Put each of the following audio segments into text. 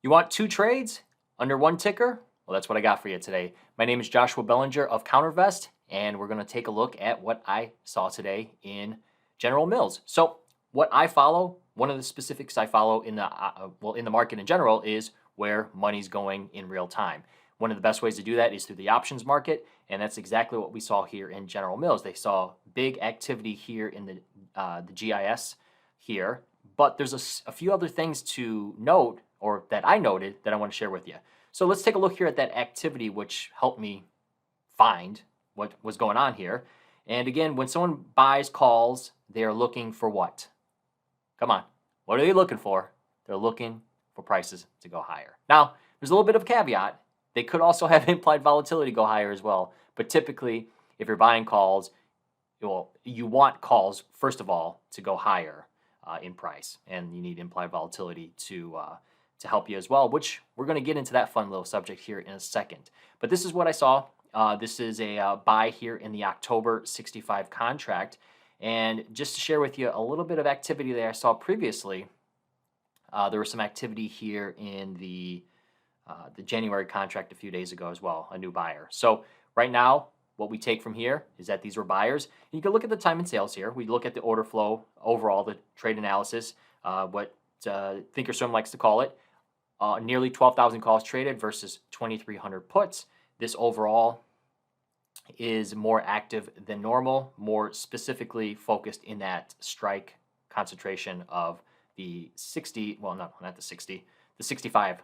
You want two trades under one ticker? Well, that's what I got for you today. My name is Joshua Belanger of CounterVest, and we're going to take a look at what I saw today in General Mills. So, what I follow, one of the specifics I follow in the market in general is where money's going in real time. One of the best ways to do that is through the options market, and that's exactly what we saw here in General Mills. They saw big activity here in the GIS here, but there's a few other things to note, or that I noted, that I want to share with you. So let's take a look here at that activity, which helped me find what was going on here. And again, when someone buys calls, they are looking for what? Come on. What are they looking for? They're looking for prices to go higher. Now, there's a little bit of a caveat. They could also have implied volatility go higher as well. But typically, if you're buying calls, well, you want calls, first of all, to go higher in price. And you need implied volatility to help you as well, which we're going to get into that fun little subject here in a second. But this is what I saw. This is a buy here in the October 65 contract. And just to share with you a little bit of activity that I saw previously, there was some activity here in the January contract a few days ago as well, a new buyer. So right now, what we take from here is that these were buyers. And you can look at the time and sales here. We look at the order flow overall, the trade analysis, what Thinkorswim likes to call it. Nearly 12,000 calls traded versus 2,300 puts. This overall is more active than normal, more specifically focused in that strike concentration of the 60, well, no, not the 60, the 65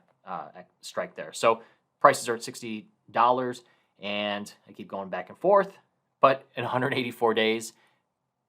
strike there. So prices are at $60, and I keep going back and forth, but in 184 days,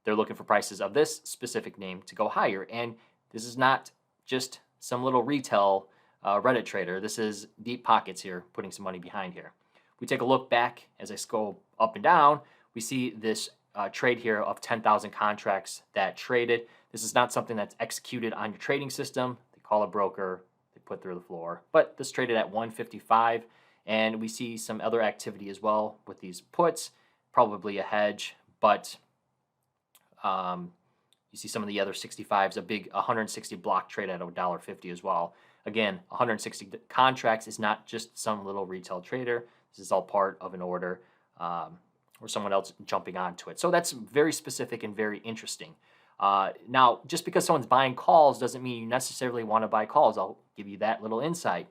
they're looking for prices of this specific name to go higher. And this is not just some little retail Reddit trader. This is deep pockets here, putting some money behind here. We take a look back as I scroll up and down. We see this trade here of 10,000 contracts that traded. This is not something that's executed on your trading system. They call a broker, they put through the floor. But this traded at 155, and we see some other activity as well with these puts, probably a hedge, but you see some of the other 65s, a big 160 block trade at $1.50 as well. Again, 160 contracts is not just some little retail trader. This is all part of an order or someone else jumping onto it. So that's very specific and very interesting. Now, just because someone's buying calls doesn't mean you necessarily want to buy calls. I'll give you that little insight.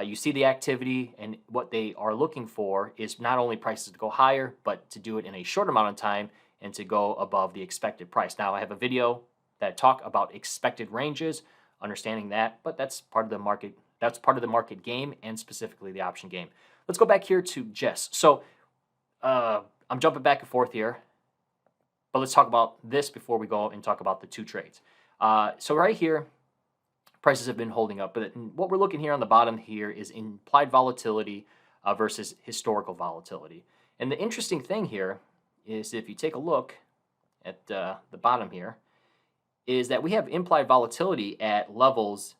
You see the activity, and what they are looking for is not only prices to go higher, but to do it in a short amount of time and to go above the expected price. Now, I have a video that talk about expected ranges, understanding that, but that's part of the market. That's part of the market game, and specifically the option game. Let's go back here to Jess. So I'm jumping back and forth here, but let's talk about this before we go and talk about the two trades. So right here, prices have been holding up, but what we're looking here on the bottom here is implied volatility versus historical volatility. And the interesting thing here is, if you take a look at the bottom here, is that we have implied volatility at levels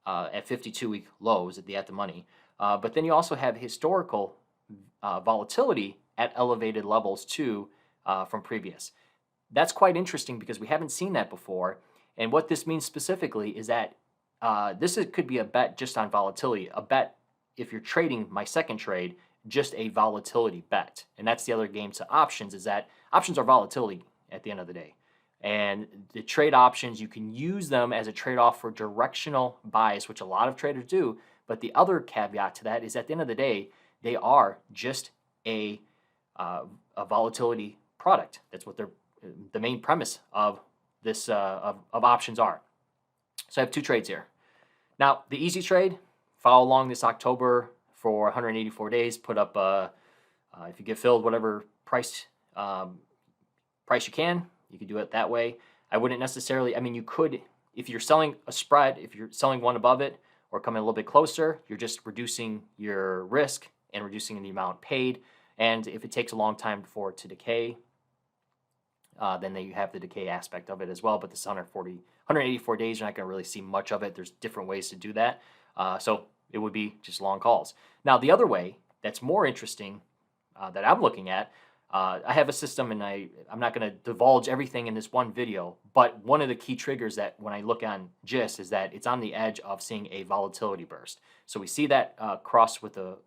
at 52-week lows at the money. But then you also have historical volatility at elevated levels too from previous. That's quite interesting because we haven't seen that before. And what this means specifically is that could be a bet just on volatility. A bet, if you're trading my second trade, just a volatility bet. And that's the other game to options, is that options are volatility at the end of the day. And the trade options, you can use them as a trade-off for directional bias, which a lot of traders do. But the other caveat to that is, at the end of the day, they are just a volatility product. That's what the main premise of this of options are. So I have two trades here. Now, the easy trade, follow along this October for 184 days. Put up, if you get filled, whatever price you can. You could do it that way. I wouldn't necessarily, I mean, you could, if you're selling a spread, if you're selling one above it or coming a little bit closer, you're just reducing your risk and reducing the amount paid. And if it takes a long time for it to decay, then you have the decay aspect of it as well. But this 184 days, you're not going to really see much of it. There's different ways to do that. So it would be just long calls. Now, the other way that's more interesting that I'm looking at I have a system, and I'm not going to divulge everything in this one video, but one of the key triggers that when I look on GIST is that it's on the edge of seeing a volatility burst. So we see that cross with the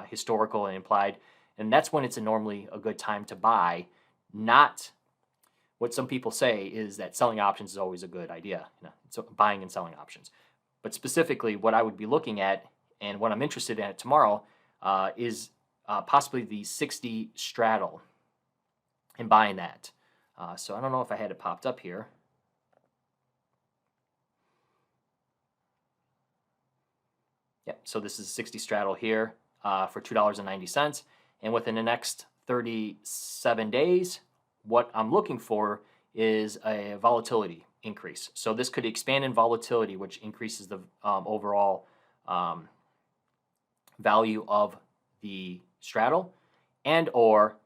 historical and implied, and that's when it's normally a good time to buy. Not what some people say is that selling options is always a good idea, so buying and selling options. But specifically, what I would be looking at and what I'm interested in tomorrow is possibly the 60 straddle and buying that. So I don't know if I had it popped up here. Yep, so this is 60 straddle here for $2.90. And within the next 37 days, what I'm looking for is a volatility increase. So this could expand in volatility, which increases the overall value of the straddle, and or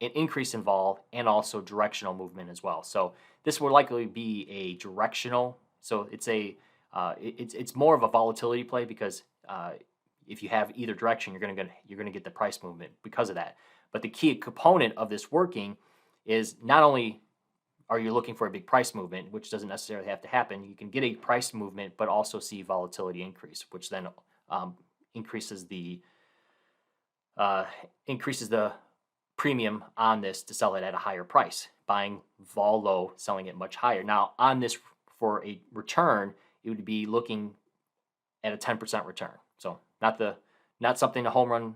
an increase in vol and also directional movement as well. So this will likely be a directional. So it's it's more of a volatility play because if you have either direction, you're gonna get the price movement because of that. But the key component of this working is not only are you looking for a big price movement, which doesn't necessarily have to happen, you can get a price movement, but also see volatility increase, which then increases the premium on this to sell it at a higher price. Buying vol low, selling it much higher. Now on this, for a return, it would be looking at a 10% return. So not something a home run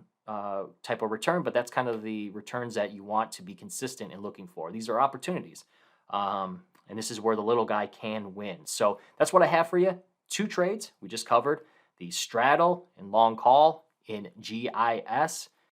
type of return, but that's kind of the returns that you want to be consistent in looking for. These are opportunities. And this is where the little guy can win. So that's what I have for you. 2 trades we just covered: the straddle and long call in GIS,